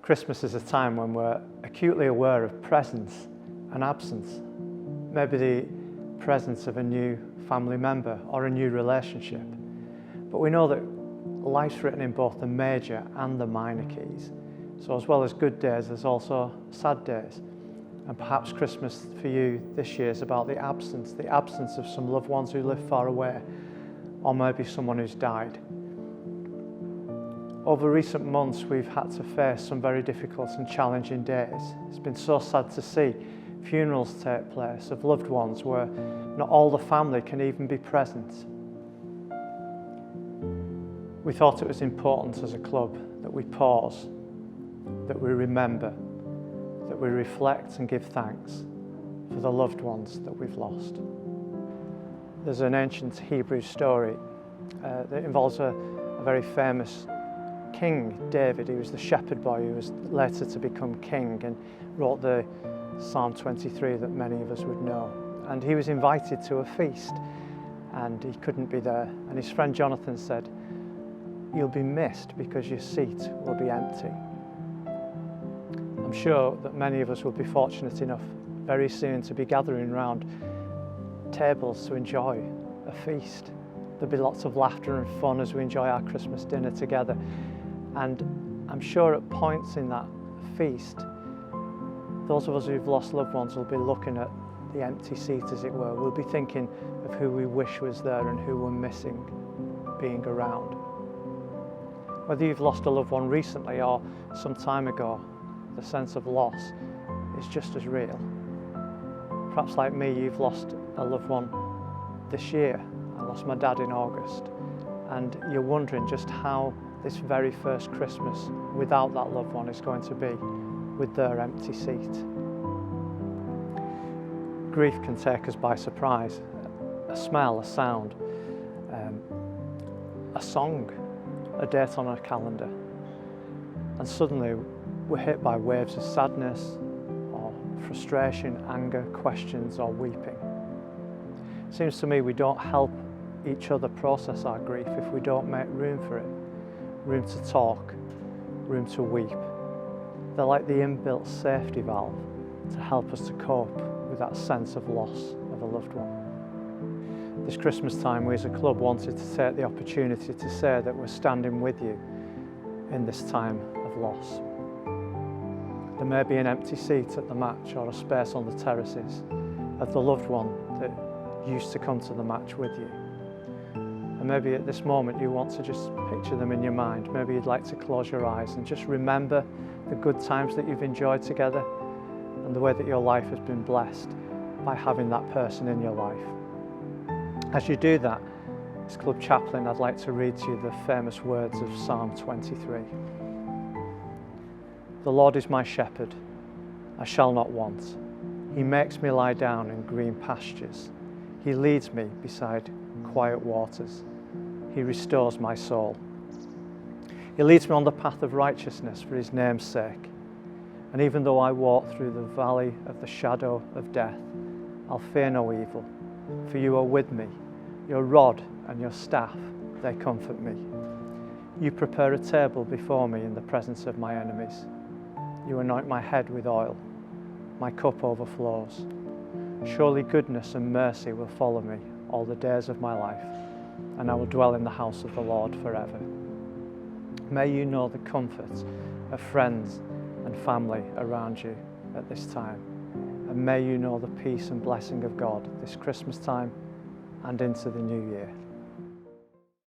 Christmas is a time when we're acutely aware of presence and absence. Maybe the presence of a new family member or a new relationship. But we know that life's written in both the major and the minor keys. So as well as good days, there's also sad days. And perhaps Christmas for you this year is about the absence of some loved ones who live far away, or maybe someone who's died. Over recent months, we've had to face some very difficult and challenging days. It's been so sad to see funerals take place of loved ones where not all the family can even be present. We thought it was important as a club that we pause, that we remember, that we reflect and give thanks for the loved ones that we've lost. There's an ancient Hebrew story that involves a very famous King David. He was the shepherd boy who was later to become king and wrote the Psalm 23 that many of us would know. And he was invited to a feast and he couldn't be there. And his friend Jonathan said, "You'll be missed because your seat will be empty." I'm sure that many of us will be fortunate enough very soon to be gathering around tables to enjoy a feast. There'll be lots of laughter and fun as we enjoy our Christmas dinner together. And I'm sure at points in that feast, those of us who've lost loved ones will be looking at the empty seat, as it were. We'll be thinking of who we wish was there and who we're missing being around. Whether you've lost a loved one recently or some time ago, the sense of loss is just as real. Perhaps like me, you've lost a loved one this year. I lost my dad in August, and you're wondering just how this very first Christmas without that loved one is going to be with their empty seat. Grief can take us by surprise. A smell, a sound, a song, a date on a calendar, and suddenly we're hit by waves of sadness or frustration, anger, questions or weeping. It seems to me we don't help each other process our grief if we don't make room for it, room to talk, room to weep. They're like the inbuilt safety valve to help us to cope with that sense of loss of a loved one. This Christmas time, we as a club wanted to take the opportunity to say that we're standing with you in this time of loss. There may be an empty seat at the match or a space on the terraces of the loved one that used to come to the match with you. And maybe at this moment you want to just picture them in your mind. Maybe you'd like to close your eyes and just remember the good times that you've enjoyed together and the way that your life has been blessed by having that person in your life. As you do that, as Club Chaplain, I'd like to read to you the famous words of Psalm 23. "The Lord is my shepherd, I shall not want. He makes me lie down in green pastures. He leads me beside quiet waters. He restores my soul. He leads me on the path of righteousness for his name's sake. And even though I walk through the valley of the shadow of death, I'll fear no evil, for you are with me. Your rod and your staff, they comfort me. You prepare a table before me in the presence of my enemies. You anoint my head with oil. My cup overflows. Surely goodness and mercy will follow me all the days of my life, and I will dwell in the house of the Lord forever." May you know the comfort of friends and family around you at this time, and may you know the peace and blessing of God this Christmas time and into the new year.